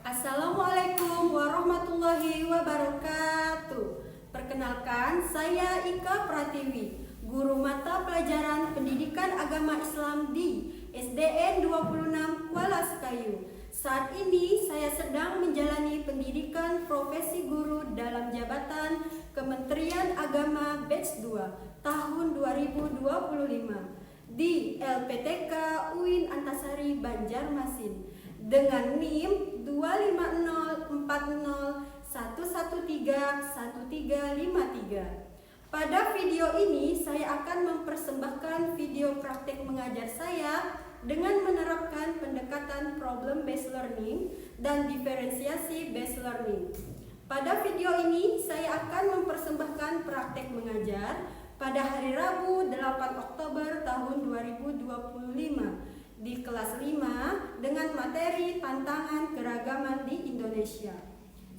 Assalamualaikum warahmatullahi wabarakatuh. Perkenalkan, saya Ika Pratiwi, guru mata pelajaran Pendidikan Agama Islam di SDN 26 Kuala Sekayu. Saat ini saya sedang menjalani pendidikan profesi guru dalam jabatan Kementerian Agama Batch 2 tahun 2025 di LPTK UIN Antasari Banjarmasin dengan NIM 250401131131353. Pada video ini saya akan mempersembahkan video praktek mengajar saya dengan menerapkan pendekatan problem based learning dan diferensiasi based learning. Pada video ini saya akan mempersembahkan praktek mengajar pada hari Rabu 8 Oktober tahun 2025 di kelas 5 dengan materi tantangan keragaman di Indonesia.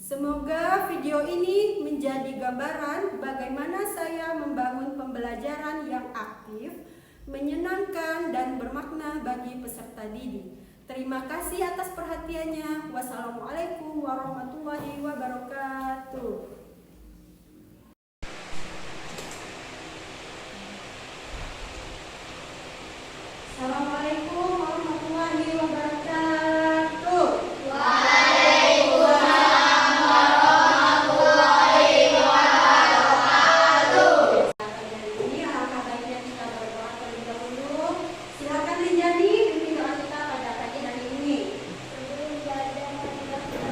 Semoga video ini menjadi gambaran bagaimana saya membangun pembelajaran yang aktif, menyenangkan dan bermakna bagi peserta didik. Terima kasih atas perhatiannya. Wassalamualaikum warahmatullahi wabarakatuh. Assalamualaikum warahmatullahi wabarakatuh. Waalaikumsalam warahmatullahi wabarakatuh. Ini alangkah baiknya kita berdoa terlebih dahulu. Silakan Rinjani pimpin doa kita pada pagi hari ini. Bismillahirrahmanirrahim.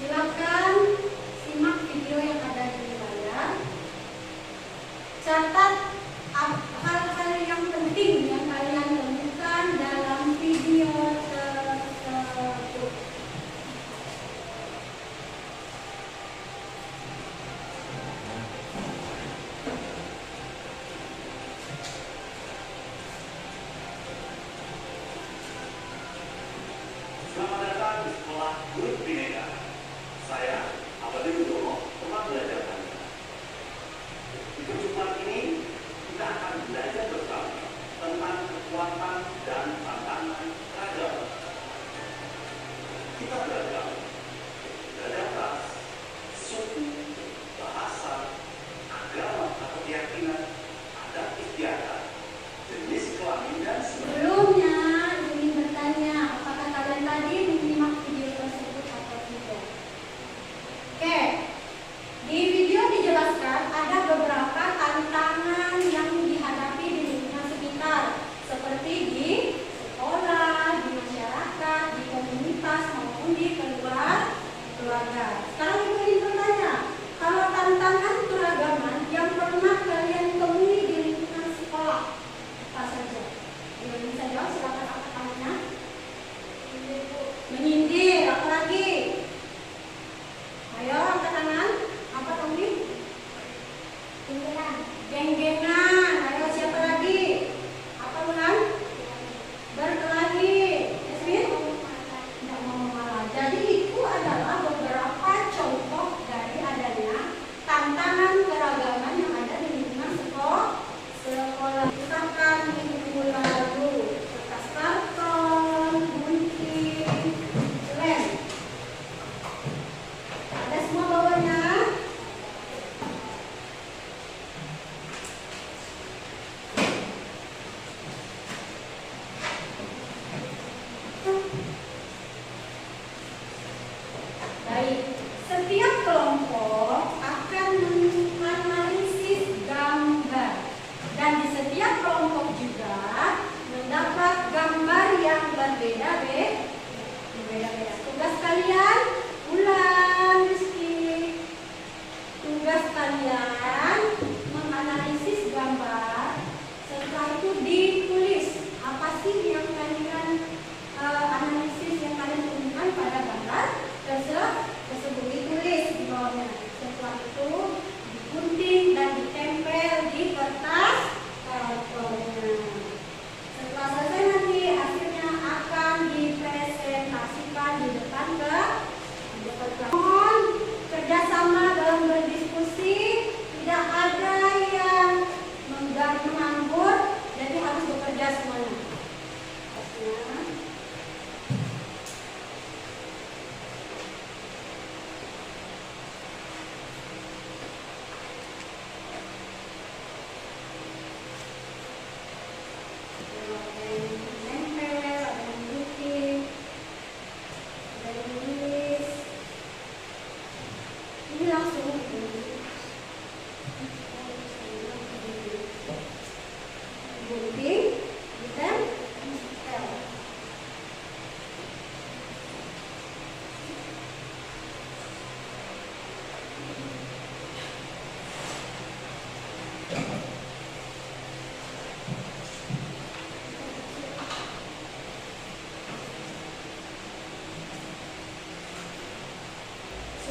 Silakan simak video yang ada di layar. Catat hal-hal yang penting yang kalian temukan dalam video tersebut. Selamat datang di sekolah Guru Bineka. Saya, Abadi Widowo, teman belajar Anda. Di perjumpaan ini, kita akan belajar bersama tentang kekuatan dan tantangan keragaman. Kita beragam, belajar ras, suku, bahasa, agama atau keyakinan, adat istiadat, jenis kelamin dan Sebelumnya, ingin bertanya, apakah kalian tadi menyimak video tersebut atau tidak? Oke, di video dijelaskan ada beberapa tantangan yang dihadapi di lingkungan sekitar, seperti di sekolah, di masyarakat, di komunitas, maupun di keluarga. Sekarang ibu ingin bertanya, kalau tantangan keragaman yang pernah kalian temui di lingkungan sekolah, apa saja? Yang bisa jawab silakan angkat tangannya. Menyindir, apa lagi? Ayo angkat tangan. Apa Tommy? Geng-gengan. Ayo siapa lagi? Apa Bulan? Berkelahi. Yasmin? Tidak mau marah. Jadi itu adalah beberapa contoh dari adanya tantangan keragaman yang ada di lingkungan sekolah. Misalkan minggu lalu kertas karton, gunting, lem. Ada semua bawahnya. Baik, setiap kelompok akan menganalisis gambar dan di setiap kelompok juga mendapat gambar yang berbeda-beda. Tugas kalian, ulang Rizky. Tugas kalian menganalisis gambar. Setelah itu ditulis apa sih yang kalian analisis yang kalian temukan pada gambar tersebut, ditulis di bawahnya. Setelah itu digunting dan ditempel di kertas kartonnya. Setelah selesai nanti hasilnya akan dipresentasikan di depan kelas. Mohon kerjasama dalam berdiskusi, tidak ada yang menganggur, jadi harus bekerja semuanya.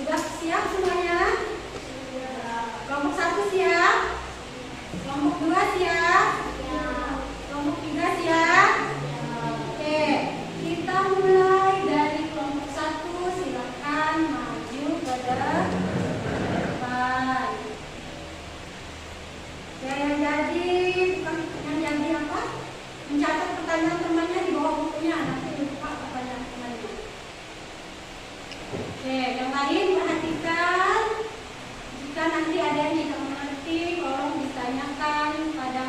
Sudah siap semuanya? Kelompok 1 siap? Kelompok 2 siap? Kelompok 3 siap? Oke, kita mulai dari kelompok 1. Silakan maju ke depan. Yang jadi apa? Mencatat pertanyaan temannya di bawah bukunya. Nanti lupa pertanyaan temannya. Oke, yang lain perhatikan. Jika nanti ada yang tidak mengerti, tolong ditanyakan pada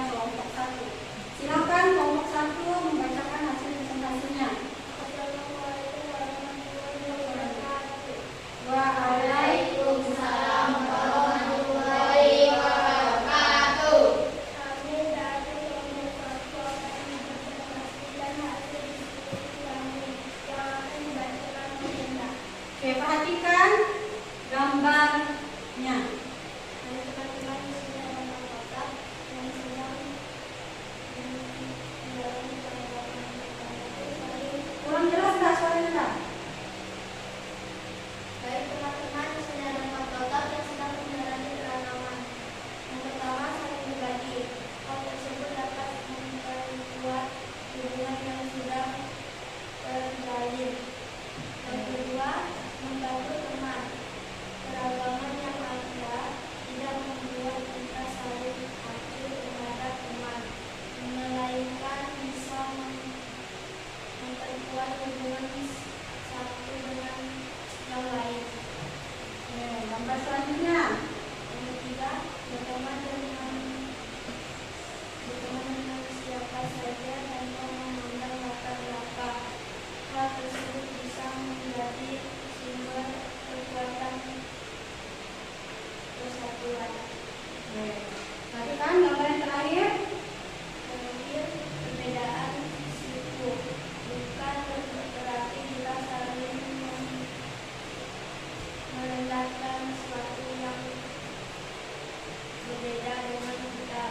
perhatikan gambarnya. Kurang jelas nggak suaranya nggak? Baik teman-teman, di sini ada 4 kotak yang sedang menjalani keragaman. Yang pertama, saling berbagi. Hal tersebut dapat memperkuat hubungan yang sudah terjalin. Yang kedua, membantu teman. Keragaman yang ada tidak membuat kita saling acuh terhadap teman, melainkan bisa memperkuat hubungan satu dengan yang lain. Gambar selanjutnya. Yang ketiga, berteman dengan siapa saja tanpa memandang latar belakang. Hal tersebut bisa menjadi sumber kekuatan persatuan. Perhatikan gambar yang terakhir. Terakhir, perbedaan suku bukan berarti kita saling merendahkan sesuatu yang berbeda dengan kita.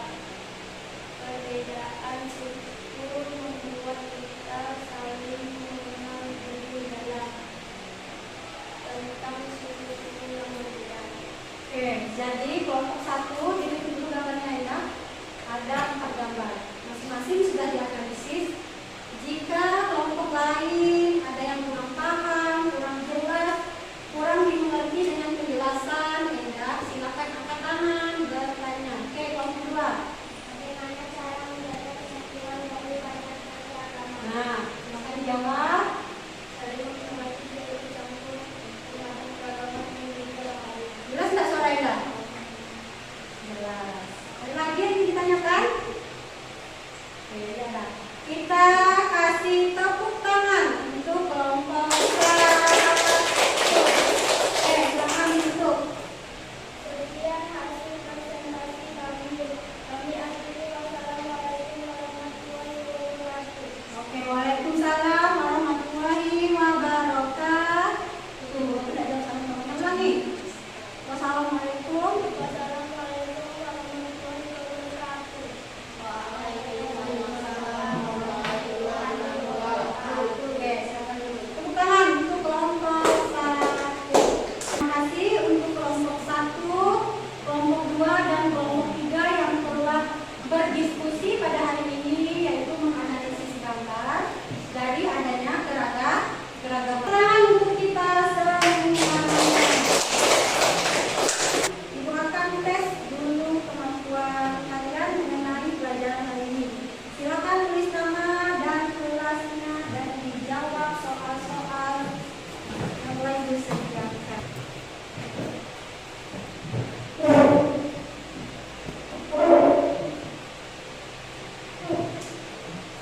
Perbedaan suku membuat kita saling mengenal lebih dalam tentang suku-suku yang berbeda. Oke, jadi kelompok 1 ini dulu gambarnya ya. Ada 4 gambar. Masing-masing sudah dianalisis. Jika kelompok lain ada yang kurang paham, kurang jelas, kurang dimengerti dengan penjelasan, ya silakan angkat tangan bertanya. Oke, kelompok 2. Bagaimana cara menjaga kesatuan dari banyaknya keragaman? Nah, silakan dijawab. Saling menghormati tidak ikut campur terhadap keragaman yang lain. Jelas nggak suara Enda? Jelas. Ada lagi yang ingin ditanyakan? Oke, ya. Kita kasih tepuk tangan untuk kelompok 1. Oke, silakan ditutup. Sekian hasil presentasi kami akhiri. Wassalamualaikum warahmatullahi wabarakatuh. Oke, waalaikumsalam warahmatullahi wabarakatuh. Tidak ada sama-sama lagi. Wassalamualaikum. Wassalamualaikum warahmatullahi wabarakatuh. Oke, silakan dulu. Tepuk tangan untuk kelompok 1. Terima kasih untuk kelompok 1, kelompok 2, dan kelompok 3 yang telah berdiskusi pada hari ini, yaitu menganalisis gambar dari adanya keragaman. Tangan untuk kita semuanya. Ibu akan tes dulu kemampuan kalian mengenai pelajaran hari ini. Silakan tulis nama dan kelasnya dan dijawab soal-soal yang mulai disediakan.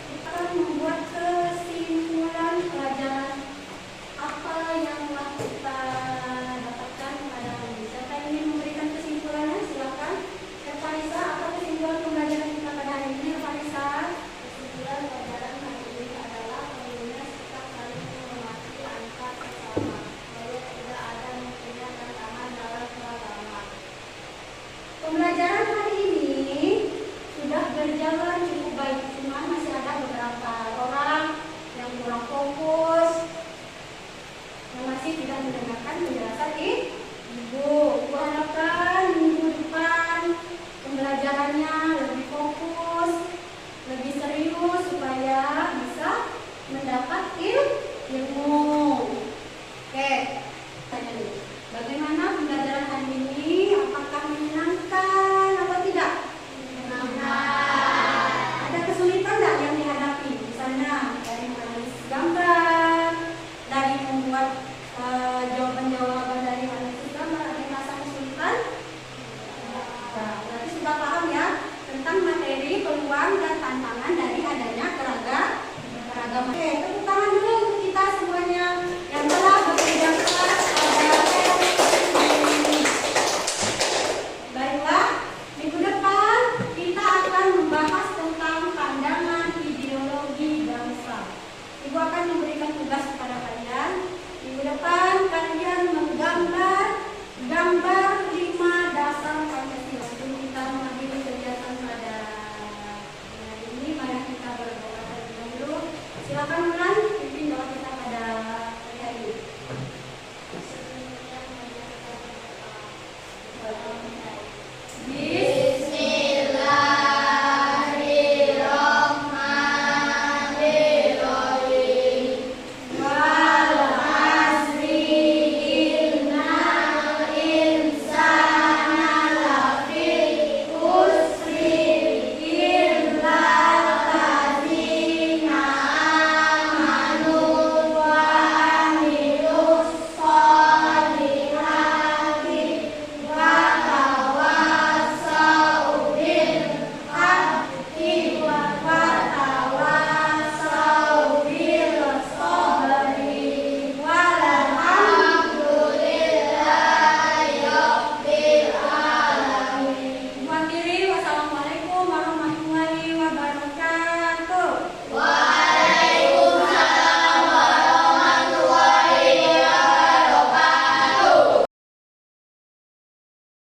Kita akan membuat kesimpulan pelajaran apa yang telah kita dapatkan pada hari ini. Siapa yang ingin memberikan kesimpulannya? Silakan. Farisa, apa kesimpulan pembelajaran kita pada hari ini? Farisa. Kesimpulan pelajaran hari ini adalah perlunya sikap saling menghormati antar sesama, bahwa tidak ada mungkinnya tantangan dalam keragaman. Pembelajaran hari ini sudah berjalan cukup baik, cuma masih ada beberapa orang yang kurang fokus, yang masih tidak mendengarkan penjelasan ibu. Ibu harapkan minggu depan pembelajarannya lebih fokus, lebih serius supaya bisa mendapat ilmu. Oke, tanya dulu. Bagaimana pembelajaran hari ini? Apakah menyenangkan atau tidak? Menyenangkan. Ada kesulitan nggak yang dihadapi? Misalnya dari menganalisis gambar, dari membuat jawaban-jawaban dari analisis gambar. Ada yang merasa kesulitan? Nah, berarti sudah paham ya tentang materi, peluang, dan tantangan dari adanya keragaman. Oke, tepuk tangan dulu untuk kita semuanya yang telah bekerja keras pada ini. Baiklah, minggu depan kita akan membahas tentang pandangan ideologi bangsa. Ibu akan memberikan tugas kepada kalian minggu depan